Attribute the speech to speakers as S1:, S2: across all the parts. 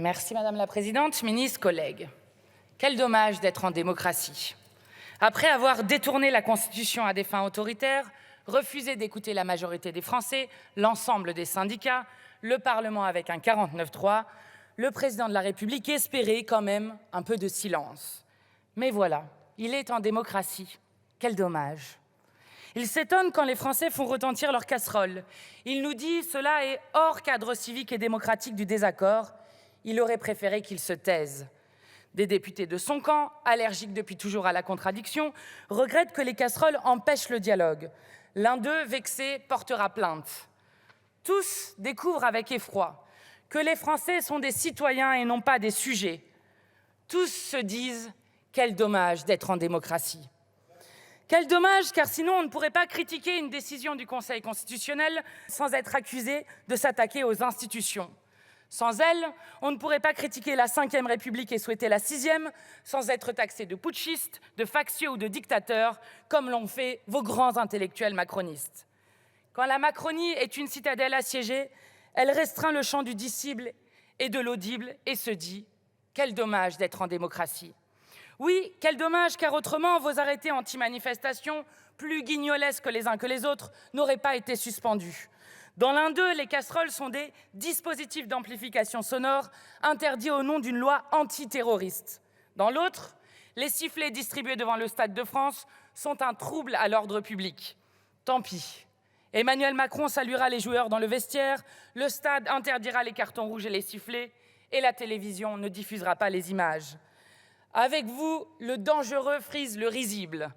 S1: Merci Madame la Présidente, ministres, collègues. Quel dommage d'être en démocratie. Après avoir détourné la Constitution à des fins autoritaires, refusé d'écouter la majorité des Français, l'ensemble des syndicats, le Parlement avec un 49-3, le Président de la République espérait quand même un peu de silence. Mais voilà, il est en démocratie. Quel dommage. Il s'étonne quand les Français font retentir leur casserole. Il nous dit cela est hors cadre civique et démocratique du désaccord. Il aurait préféré qu'il se taise. Des députés de son camp, allergiques depuis toujours à la contradiction, regrettent que les casseroles empêchent le dialogue. L'un d'eux, vexé, portera plainte. Tous découvrent avec effroi que les Français sont des citoyens et non pas des sujets. Tous se disent « quel dommage d'être en démocratie ». Quel dommage, car sinon on ne pourrait pas critiquer une décision du Conseil constitutionnel sans être accusé de s'attaquer aux institutions. Sans elle, on ne pourrait pas critiquer la Ve République et souhaiter la Sixième sans être taxé de putschiste, de factieux ou de dictateur, comme l'ont fait vos grands intellectuels macronistes. Quand la Macronie est une citadelle assiégée, elle restreint le champ du dissible et de l'audible et se dit « quel dommage d'être en démocratie ». Oui, quel dommage, car autrement, vos arrêtés anti-manifestation, plus guignolesques les uns que les autres, n'auraient pas été suspendus. Dans l'un d'eux, les casseroles sont des dispositifs d'amplification sonore interdits au nom d'une loi antiterroriste. Dans l'autre, les sifflets distribués devant le Stade de France sont un trouble à l'ordre public. Tant pis. Emmanuel Macron saluera les joueurs dans le vestiaire, le stade interdira les cartons rouges et les sifflets, et la télévision ne diffusera pas les images. Avec vous, le dangereux frise le risible.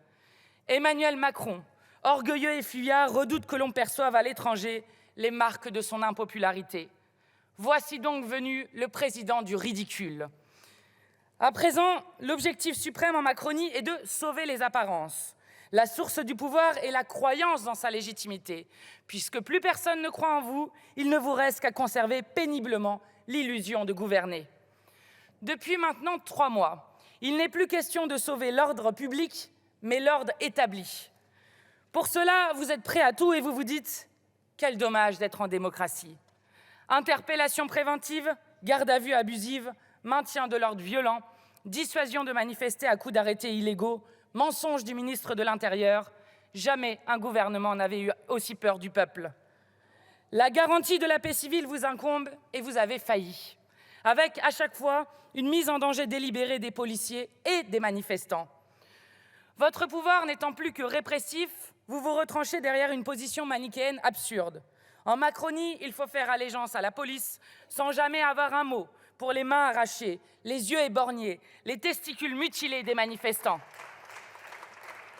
S1: Emmanuel Macron, orgueilleux et fuyard, redoute que l'on perçoive à l'étranger les marques de son impopularité. Voici donc venu le président du ridicule. À présent, l'objectif suprême en Macronie est de sauver les apparences. La source du pouvoir est la croyance dans sa légitimité. Puisque plus personne ne croit en vous, il ne vous reste qu'à conserver péniblement l'illusion de gouverner. Depuis maintenant 3 mois, il n'est plus question de sauver l'ordre public, mais l'ordre établi. Pour cela, vous êtes prêts à tout et vous vous dites « quel dommage d'être en démocratie ». Interpellation préventive, garde à vue abusive, maintien de l'ordre violent, dissuasion de manifester à coups d'arrêtés illégaux, mensonge du ministre de l'Intérieur. Jamais un gouvernement n'avait eu aussi peur du peuple. La garantie de la paix civile vous incombe et vous avez failli, avec à chaque fois une mise en danger délibérée des policiers et des manifestants. Votre pouvoir n'étant plus que répressif, vous vous retranchez derrière une position manichéenne absurde. En Macronie, il faut faire allégeance à la police sans jamais avoir un mot pour les mains arrachées, les yeux éborgnés, les testicules mutilés des manifestants.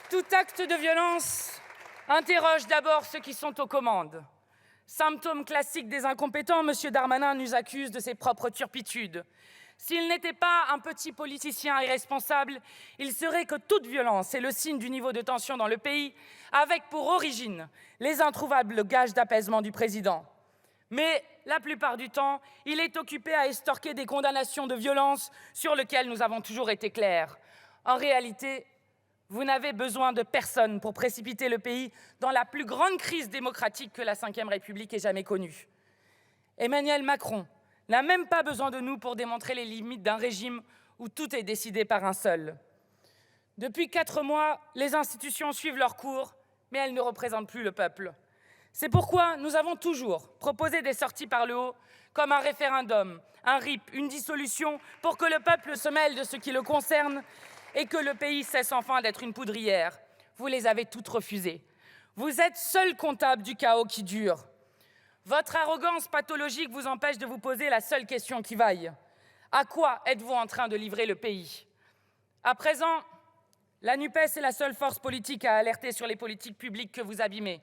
S1: Tout acte de violence interroge d'abord ceux qui sont aux commandes. Symptôme classique des incompétents, M. Darmanin nous accuse de ses propres turpitudes. S'il n'était pas un petit politicien irresponsable, il serait que toute violence est le signe du niveau de tension dans le pays, avec pour origine les introuvables gages d'apaisement du président. Mais la plupart du temps, il est occupé à estorquer des condamnations de violence sur lesquelles nous avons toujours été clairs. En réalité, vous n'avez besoin de personne pour précipiter le pays dans la plus grande crise démocratique que la Ve République ait jamais connue. Emmanuel Macron n'a même pas besoin de nous pour démontrer les limites d'un régime où tout est décidé par un seul. Depuis 4 mois, les institutions suivent leur cours, mais elles ne représentent plus le peuple. C'est pourquoi nous avons toujours proposé des sorties par le haut, comme un référendum, un RIP, une dissolution, pour que le peuple se mêle de ce qui le concerne et que le pays cesse enfin d'être une poudrière. Vous les avez toutes refusées. Vous êtes seul comptable du chaos qui dure. Votre arrogance pathologique vous empêche de vous poser la seule question qui vaille. À quoi êtes-vous en train de livrer le pays? À présent, la NUPES est la seule force politique à alerter sur les politiques publiques que vous abîmez.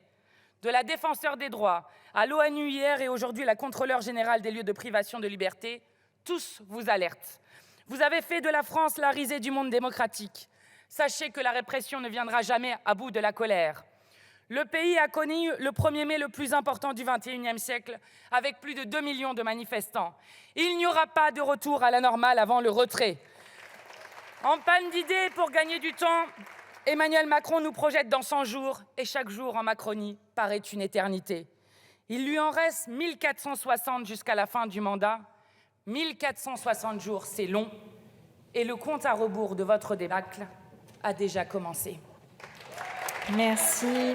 S1: De la défenseur des droits à l'ONU hier et aujourd'hui la contrôleure générale des lieux de privation de liberté, tous vous alertent. Vous avez fait de la France la risée du monde démocratique. Sachez que la répression ne viendra jamais à bout de la colère. Le pays a connu le 1er mai le plus important du XXIe siècle, avec plus de 2 millions de manifestants. Il n'y aura pas de retour à la normale avant le retrait. En panne d'idées pour gagner du temps, Emmanuel Macron nous projette dans 100 jours, et chaque jour en Macronie paraît une éternité. Il lui en reste 1460 jusqu'à la fin du mandat. 1460 jours, c'est long, et le compte à rebours de votre débâcle a déjà commencé.
S2: Merci.